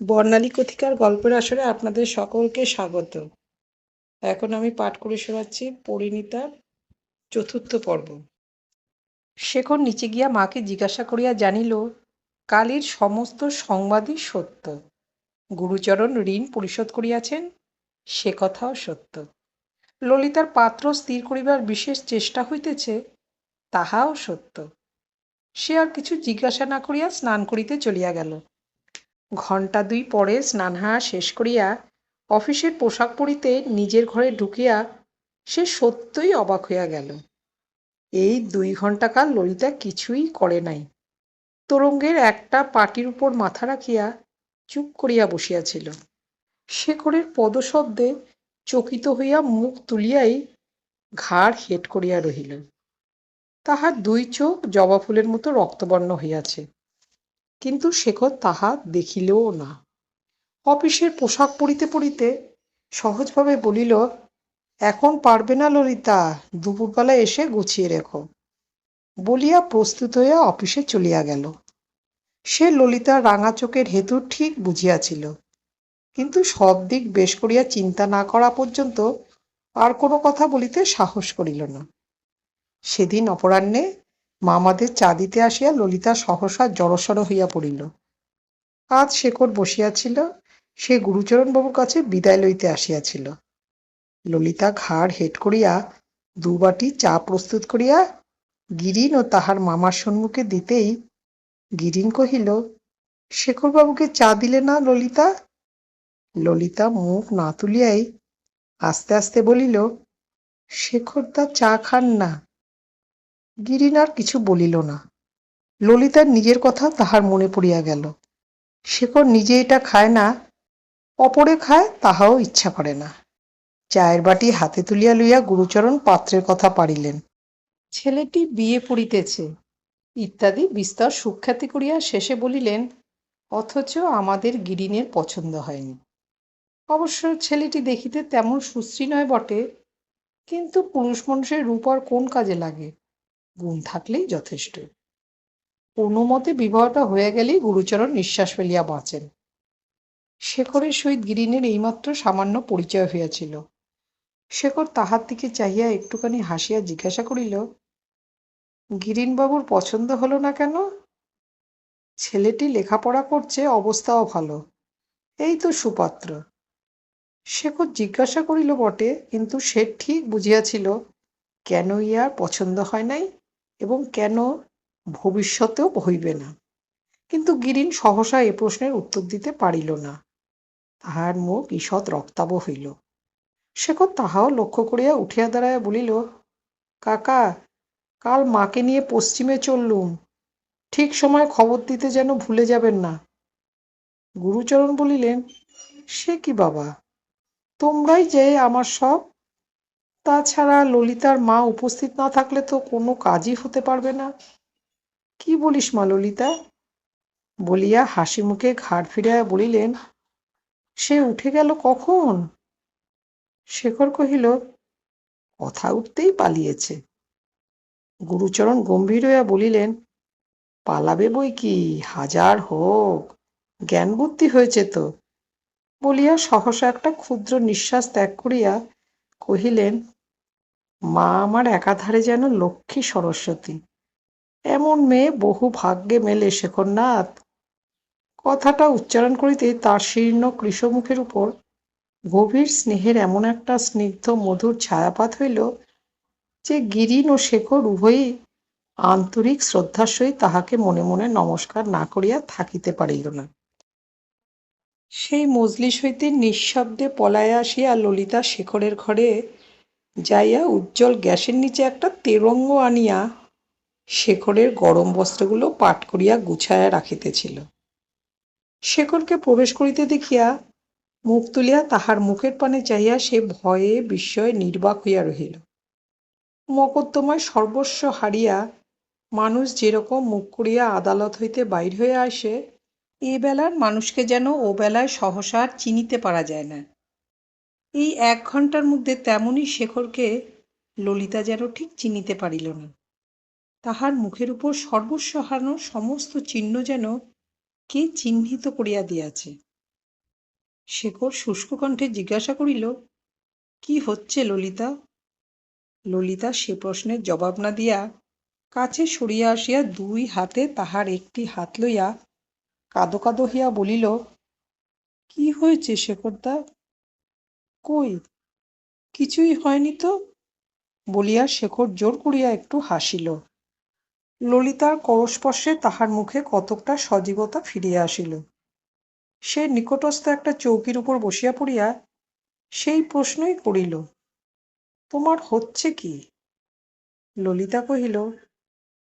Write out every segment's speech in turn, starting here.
বর্ণালী কথিকার গল্পের আসরে আপনাদের সকলকে স্বাগত। এখন আমি পাঠ করে শোনাচ্ছি পরিণীতার চতুর্থ পর্ব। শেখর নিচে গিয়া মাকে জিজ্ঞাসা করিয়া জানিল, কালীর সমস্ত সংবাদই সত্য। গুরুচরণ ঋণ পরিশোধ করিয়াছেন, সে কথাও সত্য। ললিতার পাত্র স্থির করিবার বিশেষ চেষ্টা হইতেছে, তাহাও সত্য। সে আর কিছু জিজ্ঞাসা না করিয়া স্নান করিতে চলিয়া গেল। ঘণ্টা ২ পরে স্নানহারা শেষ করিয়া অফিসের পোশাক পরিতে নিজের ঘরে ঢুকিয়া সে সত্যই অবাক হইয়া গেল। এই ২ ঘণ্টাকাল ললিতা কিছুই করে নাই। তোরঙ্গের একটা পাটির উপর মাথা রাখিয়া চুপ করিয়া বসিয়াছিল। শেখরের পদশব্দে চকিত হইয়া মুখ তুলিয়াই ঘাড় হেঁট করিয়া রহিল। তাহার ২ চোখ জবা ফুলের মতো রক্তবর্ণ হইয়াছে, কিন্তু শেখর তাহা দেখিলও না। অফিসের পোশাক পরিতে পরিতে সহজভাবে বলিল, এখন পারবে না ললিতা, দুপুরবেলা এসে গুছিয়ে রেখো, বলিয়া প্রস্তুত হইয়া অফিসে চলিয়া গেল। সে ললিতার রাঙা চোখের হেতু ঠিক বুঝিয়াছিল, কিন্তু সব দিক বেশ করিয়া চিন্তা না করা পর্যন্ত আর কোনো কথা বলিতে সাহস করিল না। সেদিন অপরাহ্নে মামাদের চা দিতে আসিয়া ললিতা সহসা জড়সড় হইয়া পড়িল। আজ শেখর বসিয়াছিল, সে গুরুচরণবাবুর কাছে বিদায় লইতে আসিয়াছিল। ললিতা ঘাড় হেঁট করিয়া ২ বাটি চা প্রস্তুত করিয়া গিরিন ও তাহার মামার সম্মুখে দিতেই গিরিন কহিল, শেখরবাবুকে চা দিলে না ললিতা? ললিতা মুখ না তুলিয়াই আস্তে আস্তে বলিল, শেখরদা চা খান না। গিরিন আর কিছু বলিল না। ললিতার নিজের কথা তাহার মনে পড়িয়া গেল। শেখর নিজে এটা খায় না, অপরে খায় তাহাও ইচ্ছা করে না। চায়ের বাটি হাতে তুলিয়া লইয়া গুরুচরণ পাত্রের কথা পাড়িলেন। ছেলেটি বিয়ে পড়িতেছে ইত্যাদি বিস্তর সুখ্যাতি করিয়া শেষে বলিলেন, অথচ আমাদের গিরিনের পছন্দ হয়নি। অবশ্য ছেলেটি দেখিতে তেমন সুশ্রী নয় বটে, কিন্তু পুরুষ মানুষের রূপ আর কোন কাজে লাগে, গুণ থাকলেই যথেষ্ট। কোনোমতে বিবাহটা হয়ে গেলেই গুরুচরণ নিঃশ্বাস ফেলিয়া বাঁচেন। শেখরের সহিত গিরিনের এইমাত্র সামান্য পরিচয় হইয়াছিল। শেখর তাহার দিকে চাহিয়া একটুখানি হাসিয়া জিজ্ঞাসা করিল, গিরিনবাবুর পছন্দ হলো না কেন? ছেলেটি লেখাপড়া করছে, অবস্থাও ভালো, এই তো সুপাত্র। শেখর জিজ্ঞাসা করিল বটে, কিন্তু সে ঠিক বুঝিয়াছিল কেন ইহার পছন্দ হয় নাই এবং কেন ভবিষ্যতেও হইবে না। কিন্তু গিরিন সহসা এ প্রশ্নের উত্তর দিতে পারিল না। তাহার মুখ ঈষৎ রক্তাভ হইল। শেখর তাহাও লক্ষ্য করিয়া উঠিয়া দাঁড়াইয়া বলিল, কাকা, কাল মাকে নিয়ে পশ্চিমে চললুম, ঠিক সময় খবর দিতে যেন ভুলে যাবেন না। গুরুচরণ বলিলেন, সে কি বাবা, তোমরাই যে আমার সব। তাছাড়া ললিতার মা উপস্থিত না থাকলে তো কোনো কাজই হতে পারবে না। কি বলিস মা ললিতা? বলিয়া হাসি মুখে ঘাড় ফিরাইয়া বলিলেন, সে উঠে গেল কখন? শেখর কহিল, কথা উঠতেই পালিয়েছে। গুরুচরণ গম্ভীর হইয়া বলিলেন, পালাবে বই কি, হাজার হোক, জ্ঞান বুদ্ধি হয়েছে তো। বলিয়া সহসা একটা ক্ষুদ্র নিঃশ্বাস ত্যাগ করিয়া কহিলেন, মা আমার একাধারে যেন লক্ষ্মী সরস্বতী, এমন মেয়ে বহু ভাগ্যে মেলে শেখরনাথ। কথাটা উচ্চারণ করিতেই তার শীর্ণ কৃশমুখের উপর গভীর স্নেহের এমন একটা স্নিগ্ধ মধুর ছায়াপাত হইল যে গিরিন ও শেখর উভয়ই আন্তরিক শ্রদ্ধার সহিত তাহাকে মনে মনে নমস্কার না করিয়া থাকিতে পারিল না। সেই মজলিস হইতে নিঃশব্দে পলাইয়া আসিয়া ললিতা শেখরের ঘরে যাইয়া উজ্জ্বল গ্যাসের নিচে একটা তেরঙ্গ আনিয়া শেখরের গরম বস্ত্রগুলো পাট করিয়া গুছাইয়া রাখিতেছিল। শেখরকে প্রবেশ করিতে দেখিয়া মুখ তুলিয়া তাহার মুখের পানে চাহিয়া সে ভয়ে বিস্ময়ে নির্বাক হইয়া রহিল। মকদ্দমায় সর্বস্ব হারিয়া মানুষ যেরকম মুখ করিয়া আদালত হইতে বাহির হইয়া আসে, এ বেলার মানুষকে যেন ও বেলায় সহসা আর চিনিতে পারা যায় না। এই ১ ঘণ্টার মধ্যে তেমনি শেখরকে ললিতা যেন ঠিক চিনিতে পারিল না। তাহার মুখের উপর সর্বস্ব হারানোর সমস্ত চিহ্ন যেন কে চিহ্নিত করিয়া দিয়াছে। শেখর শুষ্ক কণ্ঠে জিজ্ঞাসা করিল, কি হচ্ছে ললিতা? ললিতা সে প্রশ্নের জবাব না দিয়া কাছে সরিয়া আসিয়া দুই হাতে তাহার একটি হাত লইয়া কাঁদো কাঁদো হইয়া বলিল, কি হয়েছে শেখরদা? কই, কিছুই হয়নি তো, বলিয়া শেখর জোর করিয়া একটু হাসিল। ললিতার করস্পর্শে তাহার মুখে কতকটা সজীবতা ফিরিয়া আসিল। সে নিকটস্থ একটা চৌকির উপর বসিয়া পড়িয়া সেই প্রশ্নই করিল, তোমার হচ্ছে কি? ললিতা কহিল,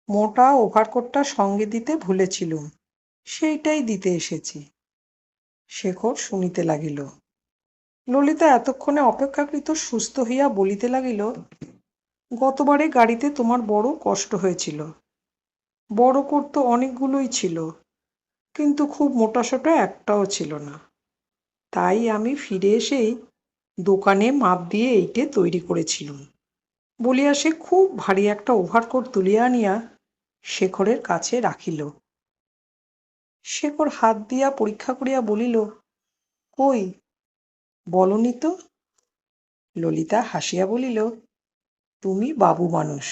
মোটা ওভারকোটটা সঙ্গে দিতে ভুলেছিলুম, সেইটাই দিতে এসেছি। শেখর শুনিতে লাগিল। ললিতা এতক্ষণে অপেক্ষাকৃত সুস্থ হইয়া বলিতে লাগিল, গতবারে গাড়িতে তোমার বড় কষ্ট হয়েছিল। বড় কোট তো অনেকগুলোই ছিল, কিন্তু খুব মোটাসোটা একটাও ছিল না। তাই আমি ফিরে এসেই দোকানে মাপ দিয়ে এইটে তৈরি করেছিলুম, বলিয়া সে খুব ভারী একটা ওভারকোট তুলিয়া আনিয়া শেখরের কাছে রাখিল। শেখর হাত দিয়া পরীক্ষা করিয়া বলিল, কই, বলনি তো? ললিতা হাসিয়া বলিল, তুমি বাবু মানুষ,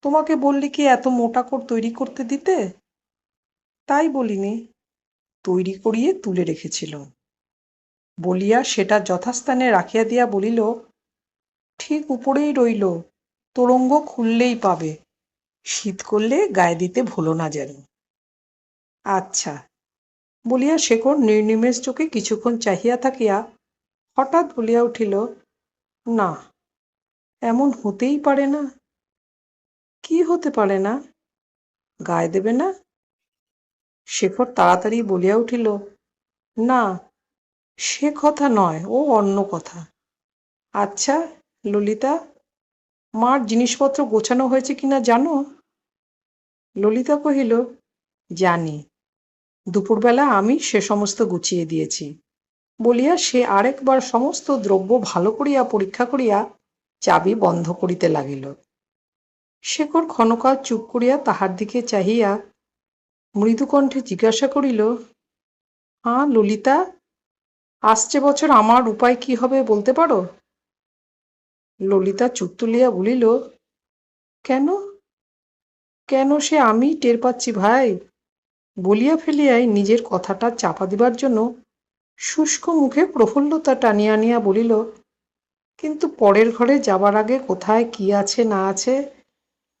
তোমাকে বললে কি এত মোটা কোট তৈরি করতে দিতে? তাই বলিনি, তৈরি করিয়ে তুলে রেখেছিল, বলিয়া সেটা যথাস্থানে রাখিয়া দিয়া বলিল, ঠিক উপরেই রইল, তোরঙ্গ খুললেই পাবে, শীত করলে গায়ে দিতে ভুলো না যেন। আচ্ছা, বলিয়া শেখর নির্নিমেষ চোখে কিছুক্ষণ চাহিয়া থাকিয়া হঠাৎ বলিয়া উঠিল, না, এমন হতেই পারে না। কি হতে পারে না? গায়ে দেবে না? শেখর তাড়াতাড়ি বলিয়া উঠিল, না, সে কথা নয়, ও অন্য কথা। আচ্ছা ললিতা, মার জিনিসপত্র গোছানো হয়েছে কিনা জানো? ললিতা কহিল, জানি, দুপুরবেলা আমি সে সমস্ত গুছিয়ে দিয়েছি, বলিয়া সে আরেকবার সমস্ত দ্রব্য ভালো করিয়া পরীক্ষা করিয়া চাবি বন্ধ করিতে লাগিল। শেখর ক্ষণকাল চুপ করিয়া তাহার দিকে চাহিয়া মৃদুকণ্ঠে জিজ্ঞাসা করিল, হাঁ ললিতা, আসছে বছর আমার উপায় কি হবে বলতে পারো? ললিতা চুপ তুলিয়া বলিল, কেন? কেন সে আমি টের পাচ্ছি ভাই, বলিয়া ফেলিয়াই নিজের কথাটা চাপা দিবার জন্য শুষ্ক মুখে প্রফুল্লতা টানিয়া আনিয়া বলিল, কিন্তু পরের ঘরে যাবার আগে কোথায় কি আছে না আছে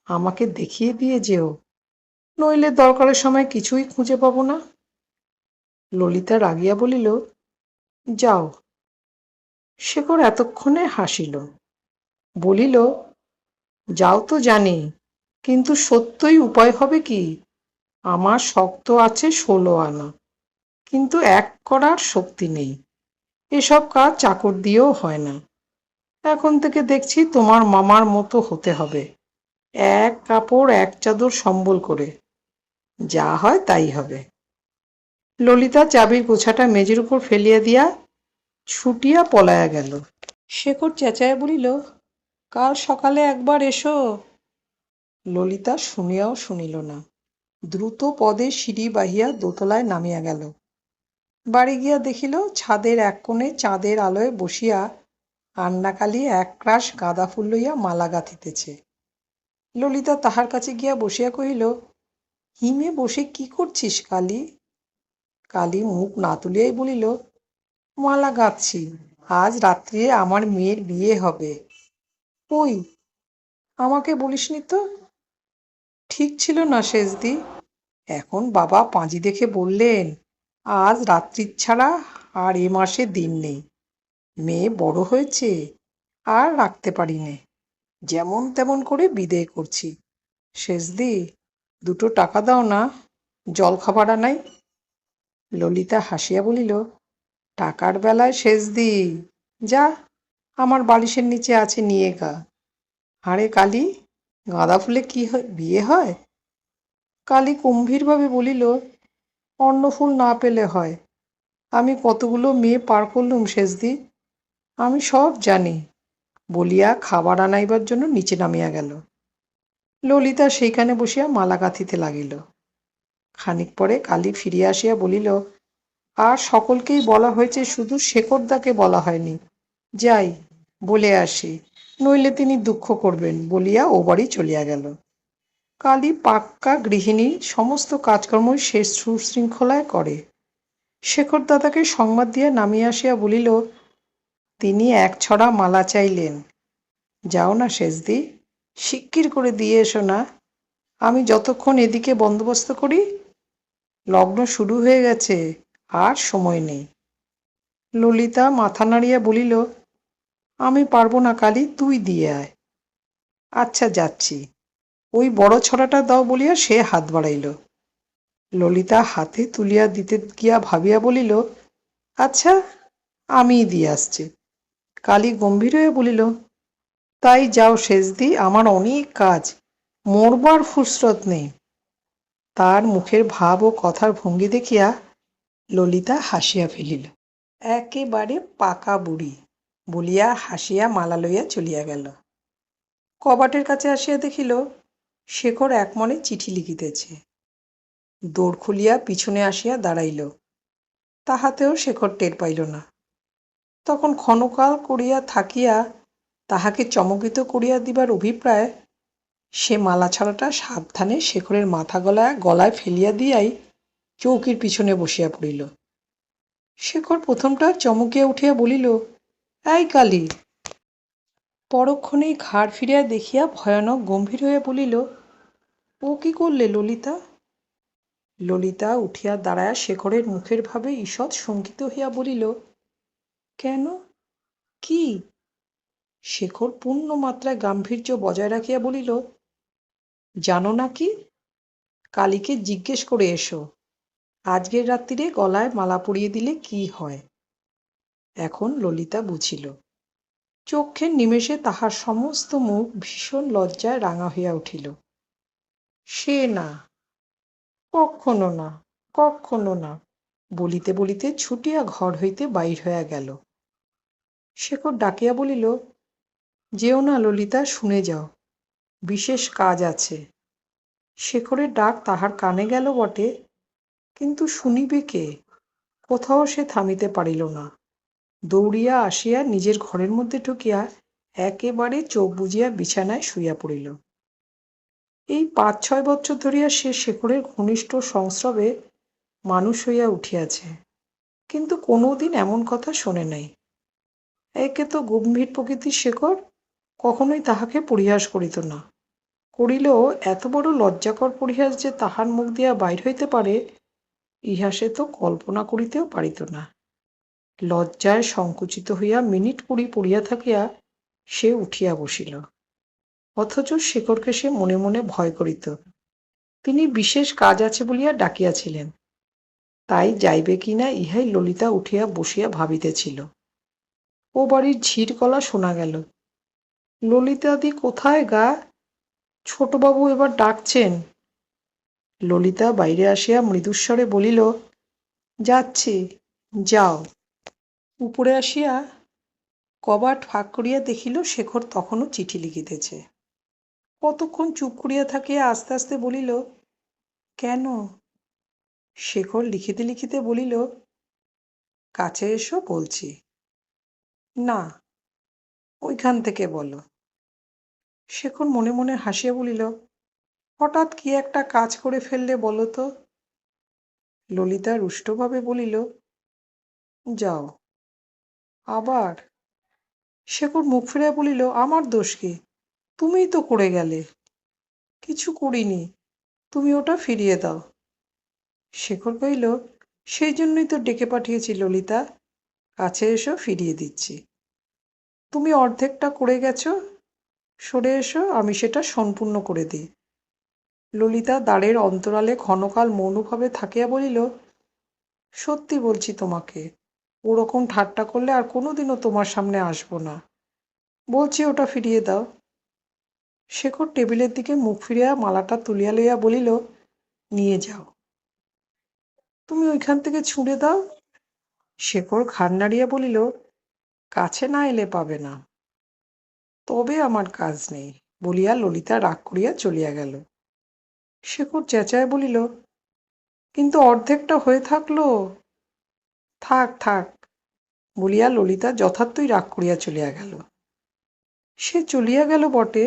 আমাকে দেখিয়ে দিয়ে যেও, নইলে দরকারের সময় কিছুই খুঁজে পাব না। ললিতা রাগিয়া বলিল, যাও। শেখর এতক্ষণে হাসিল, বলিল, যাও তো জানি, কিন্তু সত্যই উপায় হবে কি? আমার শক্ত আছে 16 আনা, কিন্তু এক করার শক্তি নেই। এসব কাজ চাকর দিয়েও হয় না। এখন থেকে দেখছি তোমার মামার মতো হতে হবে, এক কাপড় এক চাদর সম্বল করে, যা হয় তাই হবে। ললিতা চাবির গোছাটা মেজের উপর ফেলিয়া দিয়া ছুটিয়া পলাইয়া গেল। শেখর চেঁচাইয়া বলিল, কাল সকালে একবার এসো। ললিতা শুনিয়াও শুনিল না, দ্রুত পদে সিঁড়ি বাহিয়া দোতলায় নামিয়া গেল। বাড়ি গিয়া দেখিল ছাদের এক কোণে চাঁদের আলোয় বসিয়া আন্নাকালী একরাশ গাঁদা ফুল লইয়া মালা গাঁথিতেছে। ললিতা তাহার কাছে গিয়া বসিয়া কহিল, হিমে বসে কি করছিস কালী? কালী মুখ না তুলিয়াই বলিল, মালা গাঁথছি, আজ রাত্রে আমার মেয়ের বিয়ে হবে। কই, আমাকে বলিসনি তো? ঠিক ছিল না শেষদি, এখন বাবা পাঁজি দেখে বললেন, আজ রাত্রির ছাড়া আর এ মাসে দিন নেই। মেয়ে বড় হয়েছে, আর রাখতে পারি নে, যেমন তেমন করে বিদেয় করছি। শেষদি, 2 টাকা দাও না, জল খাবার আনাই। ললিতা হাসিয়া বলিল, টাকার বেলায় শেষদি, যা, আমার বালিশের নিচে আছে নিয়ে গা। আরে কালী, গাঁদা ফুলে কি বিয়ে হয়? কালী গম্ভীরভাবে বলিল, অন্য ফুল না পেলে হয়। আমি কতগুলো মেয়ে পার করলুম শেষদি, আমি সব জানি, বলিয়া খাবার আনাইবার জন্য নিচে নামিয়া গেল। ললিতা সেইখানে বসিয়া মালা গাঁথিতে লাগিল। খানিক পরে কালী ফিরিয়া আসিয়া বলিল, আর সকলকেই বলা হয়েছে, শুধু শেখরদাকে বলা হয়নি। যাই, বলে আসি, নইলে তিনি দুঃখ করবেন, বলিয়া ও বাড়ি চলিয়া গেল। কালী পাক্কা গৃহিণী, সমস্ত কাজকর্মই সে সুশৃঙ্খলায় করে। শেখর দাদাকে সংবাদ দিয়া নামিয়া আসিয়া বলিল, তিনি এক ছড়া মালা চাইলেন। যাও না সেজদি, শিগগির করে দিয়ে এসো না। আমি যতক্ষণ এদিকে বন্দোবস্ত করি। লগ্ন শুরু হয়ে গেছে, আর সময় নেই। ললিতা মাথা নাড়িয়া বলিল, আমি পারবো না কালী, তুই দিয়ে আয়। আচ্ছা, যাচ্ছি। ওই বড় ছড়াটা দাও বলিয়া সে হাত বাড়াইল। ললিতা হাতে তুলিয়া দিতে গিয়া ভাবিয়া বলিল, আচ্ছা, আমিই দিয়ে আসছি। কালী গম্ভীর হয়ে বলিল, তাই যাও সেজদি, আমার অনেক কাজ, মরবার ফুরসত নেই। তার মুখের ভাব ও কথার ভঙ্গি দেখিয়া ললিতা হাসিয়া ফেলিল। একেবারে পাকা বুড়ি, বলিয়া হাসিয়া মালা লইয়া চলিয়া গেল। কবাটের কাছে আসিয়া দেখিল শেখর একমনে চিঠি লিখিতেছে। দোর খুলিয়া পিছনে আসিয়া দাঁড়াইল। তাহাতেও শেখর টের পাইল না। তখন ক্ষণকাল করিয়া থাকিয়া তাহাকে চমকিত করিয়া দিবার অভিপ্রায় সে মালা ছাড়াটা সাবধানে শেখরের মাথা গলায় ফেলিয়া দিয়াই চৌকির পিছনে বসিয়া পড়িল। শেখর প্রথমটা চমকিয়া উঠিয়া বলিল, এই কালী। পরক্ষণেই ঘাড় ফিরিয়া দেখিয়া ভয়ানক গম্ভীর হইয়া বলিল, ও কি করলে ললিতা? ললিতা উঠিয়া দাঁড়ায়া শেখরের মুখের ভাবে ঈষৎ শঙ্কিত হইয়া বলিল, কেন, কি? শেখর পূর্ণ মাত্রায় গাম্ভীর্য বজায় রাখিয়া বলিল, জানো না কি? কালীকে জিজ্ঞেস করে এসো, আজকের রাত্রিরে গলায় মালা পরিয়ে দিলে কি হয়। এখন ললিতা বুঝিল। চক্ষের নিমেষে তাহার সমস্ত মুখ ভীষণ লজ্জায় রাঙা হইয়া উঠিল। সে না, কক্ষনো না, কক্ষনো না, বলিতে বলিতে ছুটিয়া ঘর হইতে বাহির হইয়া গেল। শেখর ডাকিয়া বলিল, যেও না ললিতা, শুনে যাও, বিশেষ কাজ আছে। শেখরের ডাক তাহার কানে গেল বটে, কিন্তু শুনিবে কে? কোথাও সে থামিতে পারিল না। দৌড়িয়া আসিয়া নিজের ঘরের মধ্যে ঢুকিয়া একেবারে চোখ বুজিয়া বিছানায় শুইয়া পড়িল। এই ৫-৬ বৎসর ধরিয়া সে শেখরের ঘনিষ্ঠ সংস্রবে মানুষ হইয়া উঠিয়াছে, কিন্তু কোনোদিন এমন কথা শোনে নাই। একে তো গম্ভীর প্রকৃতির শেখর কখনোই তাহাকে পরিহাস করিত না। করিলেও এত বড় লজ্জাকর পরিহাস যে তাহার মুখ দিয়া বাহির হইতে পারে, ইহা সে তো কল্পনা করিতেও পারিত না। লজ্জায় সংকুচিত হইয়া মিনিট ২০ পড়িয়া থাকিয়া সে উঠিয়া বসিল। অথচ শেখরকে সে মনে মনে ভয় করিত। তিনি বিশেষ কাজ আছে বলিয়া ডাকিয়াছিলেন, তাই যাইবে কিনা ইহাই ললিতা উঠিয়া বসিয়া ভাবিতেছিল। ও বাড়ির ঝির গলা শোনা গেল। ললিতাদি কোথায় গা? ছোটবাবু এবার ডাকছেন। ললিতা বাইরে আসিয়া মৃদুস্বরে বলিল, যাচ্ছি, যাও। উপরে আসিয়া কবাট ফাঁক করিয়া দেখিল শেখর তখনও চিঠি লিখিতেছে। কতক্ষণ চুপ করিয়া থাকিয়া আস্তে আস্তে বলিল, কেন? শেখর লিখিতে লিখিতে বলিল, কাছে এসো, বলছি। না, ওইখান থেকে বলো। শেখর মনে মনে হাসিয়া বলিল, হঠাৎ কি একটা কাজ করে ফেললে বলো তো? ললিতা রুষ্টভাবে বলিল, যাও। আবার? শেখর মুখ ফিরাইয়া বলিল, আমার দোষ কি? তুমিই তো করে গেলে। কিছু করিনি, তুমি ওটা ফিরিয়ে দাও। শেখর কহিল, সেই জন্যই তো ডেকে পাঠিয়েছি ললিতা, কাছে এসো, ফিরিয়ে দিচ্ছি। তুমি অর্ধেকটা করে গেছো, সরে এসো, আমি সেটা সম্পূর্ণ করে দিই। ললিতা দ্বারের অন্তরালে ক্ষণকাল মৌনভাবে থাকিয়া বলিল, সত্যি বলছি তোমাকে, ওরকম ঠাট্টা করলে আর কোনোদিনও তোমার সামনে আসবো না। বলছি ওটা ফিরিয়ে দাও। শেখর টেবিলের দিকে মুখ ফিরিয়া মালাটা তুলিয়া লইয়া বলিল, নিয়ে যাও। তুমি ওইখান থেকে ছুঁড়ে দাও। শেখর ঘাড় নাড়িয়া বলিল, কাছে না এলে পাবে না। তবে আমার কাজ নেই, বলিয়া ললিতা রাগ করিয়া চলিয়া গেল। শেখর চেঁচায় বলিল, কিন্তু অর্ধেকটা হয়ে থাকলো। থাক থাক বলিয়া ললিতা যথার্থই রাগ করিয়া চলিয়া গেল। সে চলিয়া গেল বটে,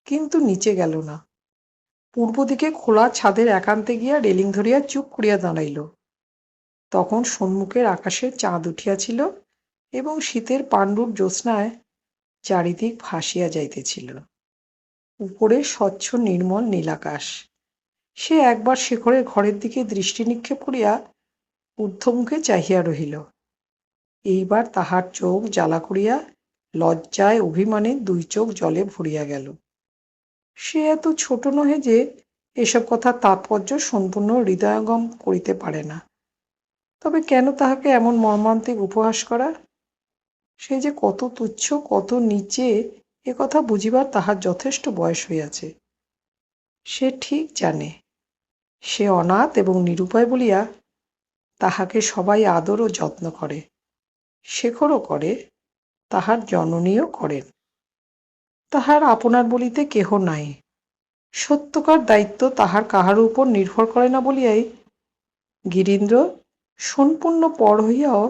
কিন্তু নিচে গেল না। পূর্ব দিকে খোলা ছাদের একান্তে গিয়া রেলিং ধরিয়া চুপ করিয়া দাঁড়াইল। তখন সম্মুখের আকাশে চাঁদ উঠিয়াছিল এবং শীতের পাণ্ডুর জ্যোৎস্নায় চারিদিক ভাসিয়া যাইতেছিল। উপরে স্বচ্ছ নির্মল নীলাকাশ। সে একবার শেখরের ঘরের দিকে দৃষ্টি নিক্ষেপ করিয়া ঊর্ধ্বমুখে চাহিয়া রহিল। এইবার তাহার চোখ জ্বালা করিয়া লজ্জায় অভিমানে দুই চোখ জলে ভরিয়া গেল। সে এত ছোট নহে যে এসব কথার তাৎপর্য সম্পূর্ণ হৃদয়ঙ্গম করিতে পারে না। তবে কেন তাহাকে এমন মর্মান্তিক উপহাস করা? সে যে কত তুচ্ছ, কত নিচে, কথা বুঝিবার তাহার যথেষ্ট বয়স হইয়াছে। সে ঠিক জানে সে অনাথ এবং নিরুপায় বলিয়া তাহাকে সবাই আদর ও যত্ন করে। শেখরও করে, তাহার জননীও করেন। তাহার আপনার বলিতে কেহ নাই। সত্যকার দায়িত্ব তাহার কাহার উপর নির্ভর করে না বলিয়াই গিরীন্দ্র সম্পূর্ণ পর হইয়াও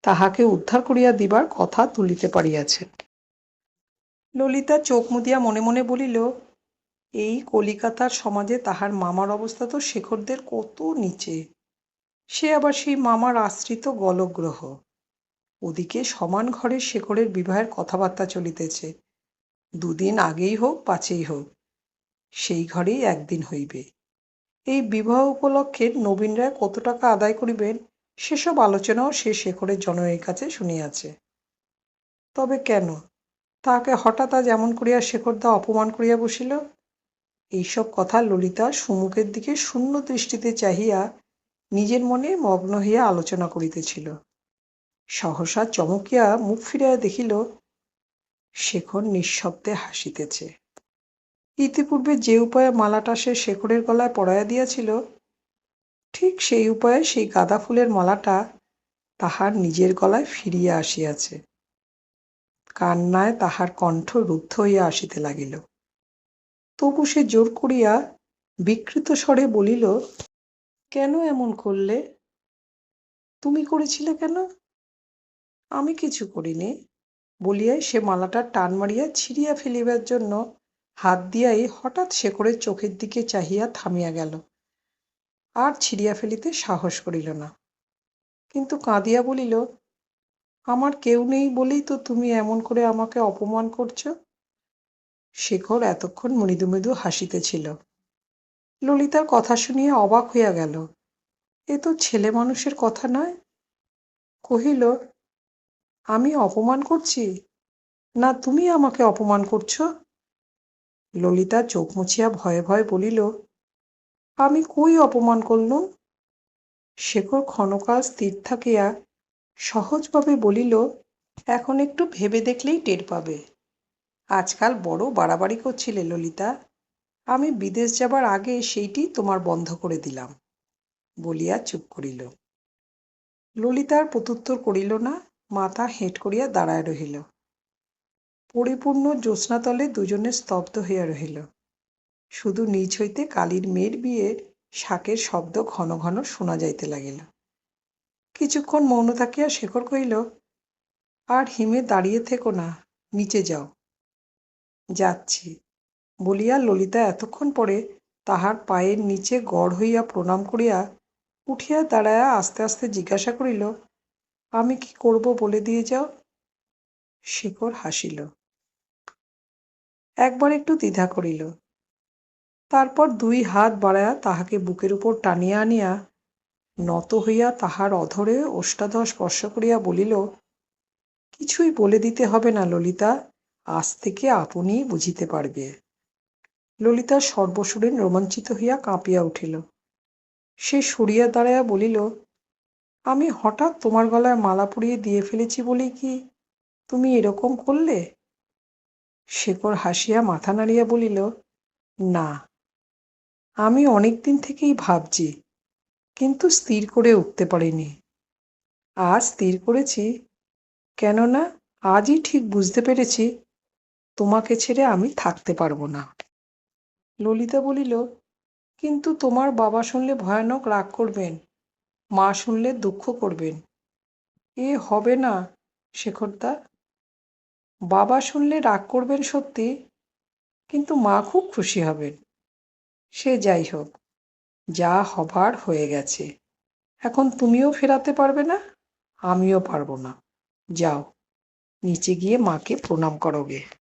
তাহাকে উদ্ধার করিয়া দিবার কথা তুলিতে পারিয়াছেন। ললিতা চোখ মুদিয়া মনে মনে বলিল, এই কলিকাতার সমাজে তাহার মামার অবস্থা তো শেখরদের কত নিচে। সে আবার সেই মামার আশ্রিত গলগ্রহ। ওদিকে সমান ঘরে শেখরের বিবাহের কথাবার্তা চলিতেছে। দুদিন আগেই হোক পাছেই হোক, সেই ঘরেই একদিন হইবে। এই বিবাহ উপলক্ষে নবীন রায় কত টাকা আদায় করিবেন সেসব আলোচনাও সে শেখরের জননীর কাছে শুনিয়াছে। তবে কেন তাহাকে হঠাৎ আজ এমন করিয়া শেখরদা অপমান করিয়া বসিল? এইসব কথা ললিতা সুমুখের দিকে শূন্য দৃষ্টিতে চাহিয়া নিজের মনে মগ্ন হইয়া আলোচনা করিতেছিল। সহসা চমকিয়া মুখ ফিরাইয়া দেখিল শেখর নিঃশব্দে হাসিতেছে। ইতিপূর্বে যে উপায়ে মালাটা সে শেখরের গলায় পরাইয়া দিয়াছিল, ঠিক সেই উপায়ে সেই গাঁদা ফুলের মালাটা তাহার নিজের গলায় ফিরিয়া আসিয়াছে। কান্নায় তাহার কণ্ঠ রুদ্ধ হইয়া আসিতে লাগিল। তবু সে জোর করিয়া বিকৃত স্বরে বলিল, কেন এমন করলে? তুমি করেছিলে কেন? আমি কিছু করিনি বলিয়াই সে মালাটা টান মারিয়া ছিঁড়িয়া ফেলিবার জন্য হাত দিয়াই হঠাৎ শেখরের চোখের দিকে চাহিয়া থামিয়া গেল। আর ছিঁড়িয়া ফেলিতে সাহস করিল না, কিন্তু কাঁদিয়া বলিল, আমার কেউ নেই বলেই তো তুমি এমন করে আমাকে অপমান করছ। শেখর এতক্ষণ মৃদু মৃদু হাসিতেছিল। ললিতার কথা শুনিয়া অবাক হইয়া গেল। এ তো ছেলে মানুষের কথা নয়। কহিল, আমি অপমান করছি, না তুমি আমাকে অপমান করছ? ললিতা চোখ মুছিয়া ভয়ে ভয়ে বলিল, আমি কই অপমান করলুম? শেখর ক্ষণকাল স্থির থাকিয়া সহজভাবে বলিল, এখন একটু ভেবে দেখলেই টের পাবে। আজকাল বড় বাড়াবাড়ি করছিলে ললিতা। আমি বিদেশ যাবার আগে সেইটি তোমার বন্ধ করে দিলাম। বলিয়া চুপ করিল। ললিতা আর প্রত্যুত্তর করিল না, মাথা হেঁট করিয়া দাঁড়ায় রহিল। পরিপূর্ণ জ্যোৎস্নাতলে দুজনে স্তব্ধ হইয়া রহিল। শুধু নিচ হইতে কালীর মেয়ের বিয়ের শাঁখের শব্দ ঘন ঘন শোনা যাইতে লাগিল। কিছুক্ষণ মৌন থাকিয়া শেখর কহিল, আর হিমে দাঁড়িয়ে থেকো না, নিচে যাও। যাচ্ছি বলিয়া ললিতা এতক্ষণ পরে তাহার পায়ের নিচে গড় হইয়া প্রণাম করিয়া উঠিয়া দাঁড়াইয়া আস্তে আস্তে জিজ্ঞাসা করিল, আমি কি করব বলে দিয়ে যাও। শেখর হাসিল। একবার একটু দ্বিধা করিল, তারপর দুই হাত বাড়াইয়া তাহাকে বুকের উপর টানিয়া আনিয়া নত হইয়া তাহার অধরে ওষ্ঠাধর স্পর্শ করিয়া বলিল, কিছুই বলে দিতে হবে না ললিতা, আজ থেকে আপনিই বুঝিতে পারবে। ললিতা সর্বশরীর রোমাঞ্চিত হইয়া কাঁপিয়া উঠিল। সে সরিয়া দাঁড়াইয়া বলিল, আমি হঠাৎ তোমার গলায় মালা পরিয়ে দিয়ে ফেলেছি বলেই কি তুমি এরকম করলে? শেখর হাসিয়া মাথা নাড়িয়া বলিল, না, আমি অনেকদিন থেকেই ভাবছি, কিন্তু স্থির করে উঠতে পারিনি। আজ স্থির করেছি, কেননা আজই ঠিক বুঝতে পেরেছি তোমাকে ছেড়ে আমি থাকতে পারবো না। ললিতা বলিল, কিন্তু তোমার বাবা শুনলে ভয়ানক রাগ করবেন, মা শুনলে দুঃখ করবেন, এ হবে না শেখরদা। বাবা শুনলে রাগ করবেন সত্যি, কিন্তু মা খুব খুশি হবেন। সে যাই হোক, যা হবার হয়ে গেছে। এখন তুমিও ফেরাতে পারবে না, আমিও পারবো না। যাও, নিচে গিয়ে মাকে প্রণাম করো গে।